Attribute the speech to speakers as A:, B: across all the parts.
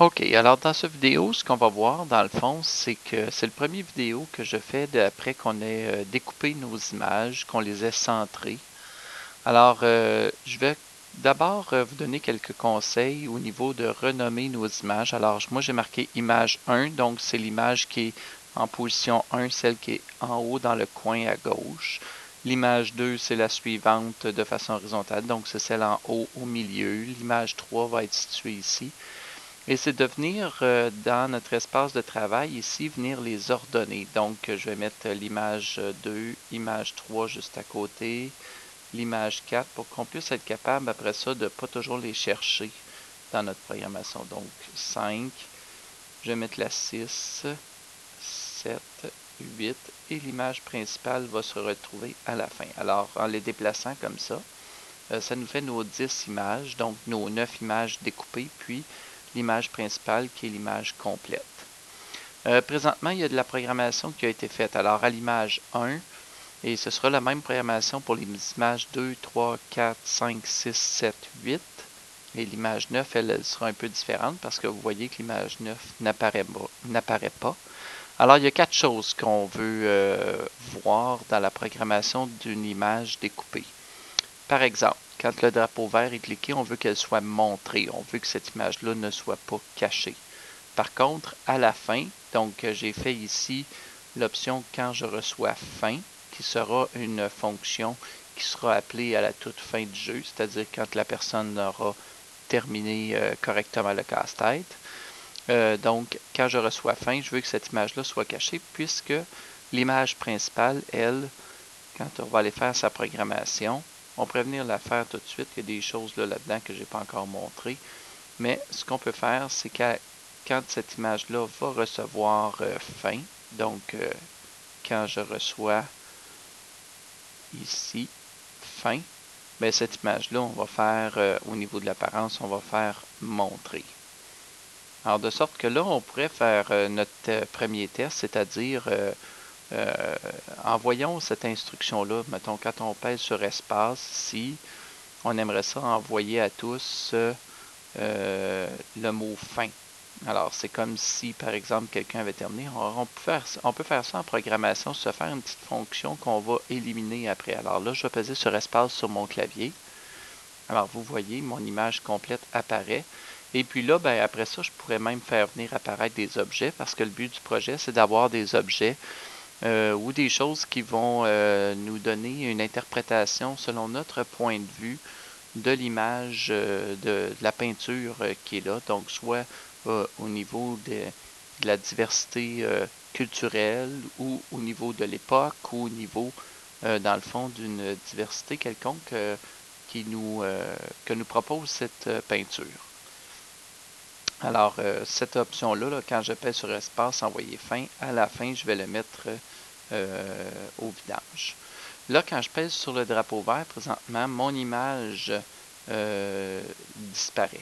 A: OK, alors dans cette vidéo, ce qu'on va voir dans le fond, c'est que c'est le premier vidéo que je fais après qu'on ait découpé nos images, qu'on les ait centrées. Alors, je vais d'abord vous donner quelques conseils au niveau de renommer nos images. Alors, moi, j'ai marqué image 1, donc c'est l'image qui est en position 1, celle qui est en haut dans le coin à gauche. L'image 2, c'est la suivante de façon horizontale, donc c'est celle en haut au milieu. L'image 3 va être située ici. Et c'est de venir dans notre espace de travail ici, venir les ordonner. Donc, je vais mettre l'image 2, image 3 juste à côté, l'image 4 pour qu'on puisse être capable après ça de ne pas toujours les chercher dans notre programmation. Donc, 5, je vais mettre la 6, 7, 8 et l'image principale va se retrouver à la fin. Alors, en les déplaçant comme ça nous fait nos 10 images, donc nos 9 images découpées, puis l'image principale qui est l'image complète. Présentement, il y a de la programmation qui a été faite. Alors, à l'image 1, et ce sera la même programmation pour les images 2, 3, 4, 5, 6, 7, 8. Et l'image 9, elle sera un peu différente parce que vous voyez que l'image 9 n'apparaît pas. Alors, il y a 4 choses qu'on veut voir dans la programmation d'une image découpée. Par exemple, quand le drapeau vert est cliqué, on veut qu'elle soit montrée. On veut que cette image-là ne soit pas cachée. Par contre, à la fin, donc j'ai fait ici l'option quand je reçois fin, qui sera une fonction qui sera appelée à la toute fin du jeu, c'est-à-dire quand la personne aura terminé correctement le casse-tête. Donc, quand je reçois fin, je veux que cette image-là soit cachée, puisque l'image principale, elle, quand on va aller faire sa programmation, on pourrait venir la faire tout de suite. Il y a des choses là-dedans que je n'ai pas encore montrées. Mais ce qu'on peut faire, c'est que quand cette image-là va recevoir fin, donc quand je reçois ici fin, bien, cette image-là, on va faire, au niveau de l'apparence, on va faire montrer. Alors, de sorte que là, on pourrait faire notre premier test, c'est-à-dire envoyons cette instruction-là. Mettons, quand on pèse sur espace ici, on aimerait ça envoyer à tous le mot fin. Alors, c'est comme si, par exemple, quelqu'un avait terminé. On peut faire ça en programmation, se faire une petite fonction qu'on va éliminer après. Alors là, je vais peser sur espace sur mon clavier. Alors, vous voyez, mon image complète apparaît. Et puis là, ben, après ça, je pourrais même faire venir apparaître des objets parce que le but du projet, c'est d'avoir des objets ou des choses qui vont nous donner une interprétation selon notre point de vue de l'image de la peinture qui est là. Donc, soit au niveau de la diversité culturelle ou au niveau de l'époque ou au niveau, dans le fond, d'une diversité quelconque que nous propose cette peinture. Alors, cette option-là, là, quand je pèse sur espace, envoyer fin, à la fin, je vais le mettre au vidange. Là, quand je pèse sur le drapeau vert, présentement, mon image disparaît.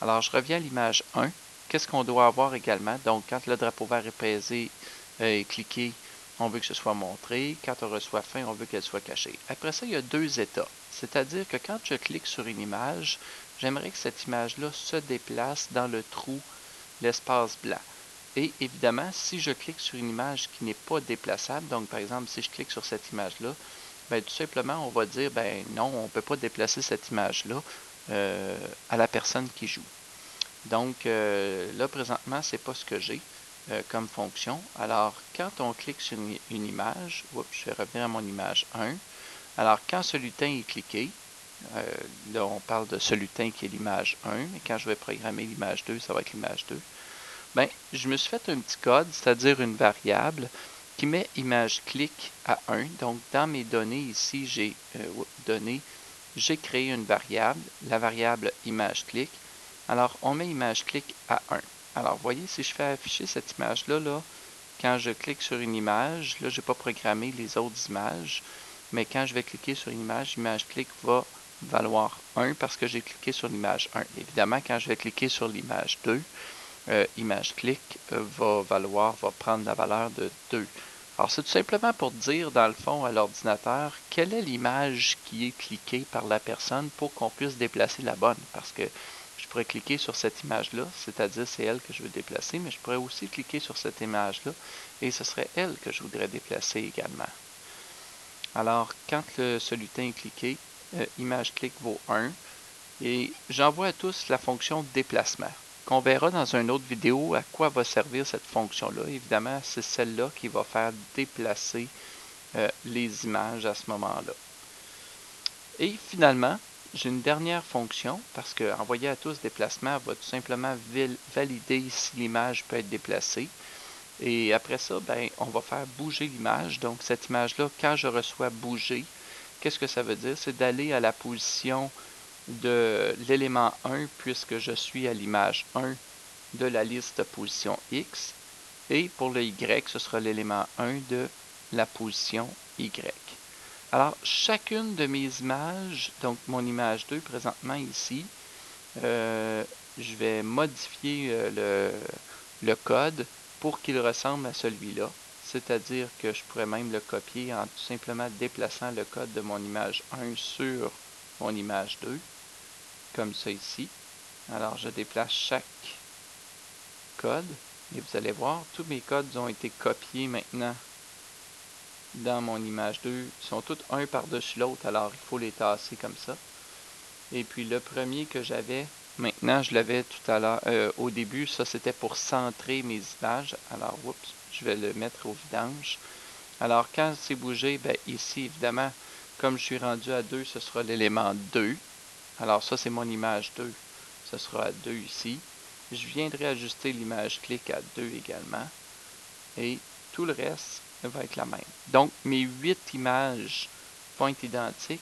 A: Alors, je reviens à l'image 1. Qu'est-ce qu'on doit avoir également? Donc, quand le drapeau vert est pesé et cliqué, on veut que ce soit montré. Quand on reçoit fin, on veut qu'elle soit cachée. Après ça, il y a deux états. C'est-à-dire que quand je clique sur une image, j'aimerais que cette image-là se déplace dans le trou, l'espace blanc. Et évidemment, si je clique sur une image qui n'est pas déplaçable, donc par exemple, si je clique sur cette image-là, ben, tout simplement, on va dire, ben non, on ne peut pas déplacer cette image-là à la personne qui joue. Donc là, présentement, c'est pas ce que j'ai comme fonction. Alors, quand on clique sur une image, je vais revenir à mon image 1. Alors, quand ce lutin est cliqué, là, on parle de ce lutin qui est l'image 1, mais quand je vais programmer l'image 2, ça va être l'image 2. Ben, je me suis fait un petit code, c'est-à-dire une variable qui met image clic à 1. Donc, dans mes données ici, j'ai créé une variable, la variable image clic. Alors, on met image clic à 1. Alors, vous voyez, si je fais afficher cette image-là, là, quand je clique sur une image, là, je n'ai pas programmé les autres images, mais quand je vais cliquer sur une image clic va valoir 1 parce que j'ai cliqué sur l'image 1. Évidemment, quand je vais cliquer sur l'image 2, image clic va prendre la valeur de 2. Alors, c'est tout simplement pour dire, dans le fond, à l'ordinateur, quelle est l'image qui est cliquée par la personne pour qu'on puisse déplacer la bonne. Parce que je pourrais cliquer sur cette image-là, c'est-à-dire c'est elle que je veux déplacer, mais je pourrais aussi cliquer sur cette image-là et ce serait elle que je voudrais déplacer également. Alors, quand le solutin est cliqué, image clic vaut 1 et j'envoie à tous la fonction déplacement qu'on verra dans une autre vidéo à quoi va servir cette fonction-là. Évidemment, c'est celle-là qui va faire déplacer les images à ce moment-là. Et finalement, j'ai une dernière fonction parce que envoyer à tous déplacement va tout simplement valider si l'image peut être déplacée. Et après ça, ben, on va faire bouger l'image. Donc cette image-là, quand je reçois bouger, qu'est-ce que ça veut dire? C'est d'aller à la position de l'élément 1 puisque je suis à l'image 1 de la liste position X. Et pour le Y, ce sera l'élément 1 de la position Y. Alors, chacune de mes images, donc mon image 2 présentement ici, je vais modifier le code pour qu'il ressemble à celui-là. C'est-à-dire que je pourrais même le copier en tout simplement déplaçant le code de mon image 1 sur mon image 2, comme ça ici. Alors, je déplace chaque code et vous allez voir, tous mes codes ont été copiés maintenant dans mon image 2. Ils sont tous un par-dessus l'autre, alors il faut les tasser comme ça. Et puis le premier que j'avais, maintenant je l'avais tout à l'heure, au début, ça c'était pour centrer mes images. Alors, oups, je vais le mettre au vidange. Alors quand c'est bougé, ben, ici évidemment, comme je suis rendu à 2, ce sera l'élément 2. Alors ça c'est mon image 2, ce sera à 2 ici. Je viendrai ajuster l'image clic à 2 également. Et tout le reste va être la même. Donc mes 8 images vont être identiques.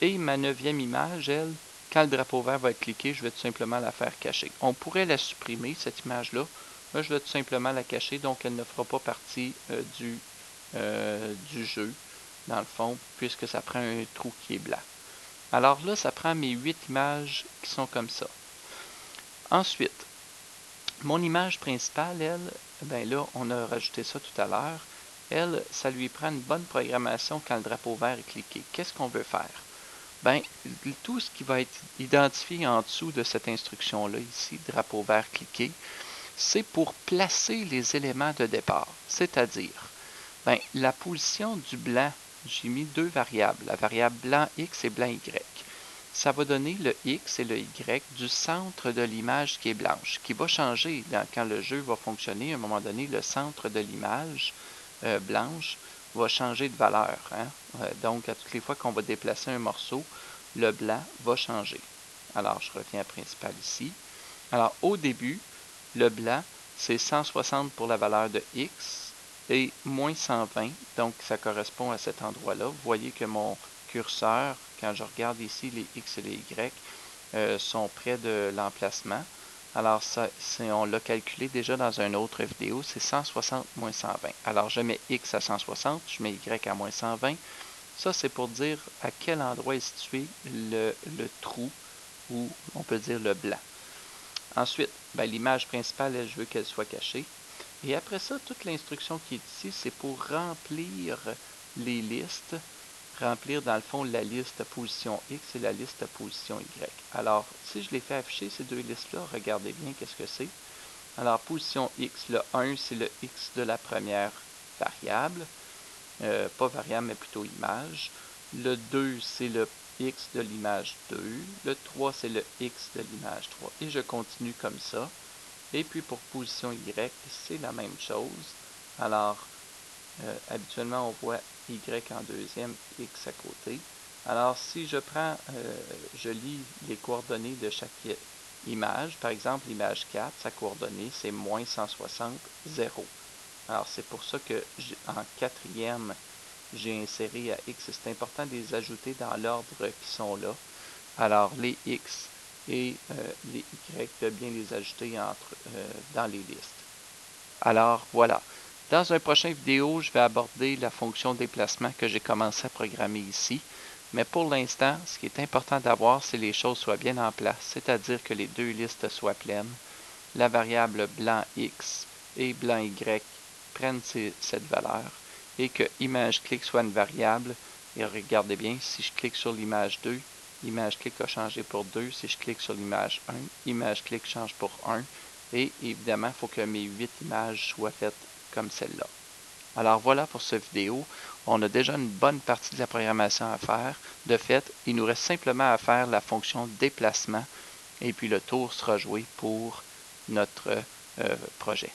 A: Et ma 9e image, elle, quand le drapeau vert va être cliqué, je vais tout simplement la faire cacher. On pourrait la supprimer, cette image-là. Moi, je vais tout simplement la cacher, donc elle ne fera pas partie du jeu, dans le fond, puisque ça prend un trou qui est blanc. Alors là, ça prend mes 8 images qui sont comme ça. Ensuite, mon image principale, elle, ben là, on a rajouté ça tout à l'heure. Elle, ça lui prend une bonne programmation quand le drapeau vert est cliqué. Qu'est-ce qu'on veut faire? Ben, tout ce qui va être identifié en dessous de cette instruction-là, ici, drapeau vert cliqué, c'est pour placer les éléments de départ. C'est-à-dire, ben, la position du blanc, j'ai mis deux variables, la variable blanc X et blanc Y. Ça va donner le X et le Y du centre de l'image qui est blanche, qui va changer quand le jeu va fonctionner. À un moment donné, le centre de l'image blanche va changer de valeur. Donc, à toutes les fois qu'on va déplacer un morceau, le blanc va changer. Alors, je reviens à principal ici. Alors, au début, le blanc, c'est 160 pour la valeur de X et moins 120. Donc, ça correspond à cet endroit-là. Vous voyez que mon curseur, quand je regarde ici, les X et les Y sont près de l'emplacement. Alors, ça, on l'a calculé déjà dans une autre vidéo, c'est 160 moins 120. Alors, je mets X à 160, je mets Y à moins 120. Ça, c'est pour dire à quel endroit est situé le trou, ou on peut dire le blanc. Ensuite, ben, l'image principale, je veux qu'elle soit cachée. Et après ça, toute l'instruction qui est ici, c'est pour remplir les listes, remplir dans le fond la liste position X et la liste position Y. Alors, si je les fais afficher, ces deux listes-là, regardez bien qu'est-ce que c'est. Alors, position X, le 1, c'est le X de la première variable. Pas variable, mais plutôt image. Le 2, c'est le X de l'image 2. Le 3, c'est le X de l'image 3. Et je continue comme ça. Et puis pour position Y, c'est la même chose. Alors, habituellement, on voit Y en deuxième, X à côté. Alors, si je prends, je lis les coordonnées de chaque image. Par exemple, l'image 4, sa coordonnée, c'est moins 160, 0. Alors, c'est pour ça que en quatrième, j'ai inséré à X. C'est important de les ajouter dans l'ordre qui sont là. Alors, les X et les Y, de bien les ajouter dans les listes. Alors, voilà. Dans un prochain vidéo, je vais aborder la fonction déplacement que j'ai commencé à programmer ici. Mais pour l'instant, ce qui est important d'avoir, c'est que les choses soient bien en place, c'est-à-dire que les deux listes soient pleines, la variable blanc X et blanc Y prennent cette valeur, et que image clic soit une variable. Et regardez bien, si je clique sur l'image 2, Image clic a changé pour 2. Si je clique sur l'image 1, image clic change pour 1. Et évidemment, il faut que mes 8 images soient faites comme celle-là. Alors voilà pour cette vidéo. On a déjà une bonne partie de la programmation à faire. De fait, il nous reste simplement à faire la fonction déplacement et puis le tour sera joué pour notre projet.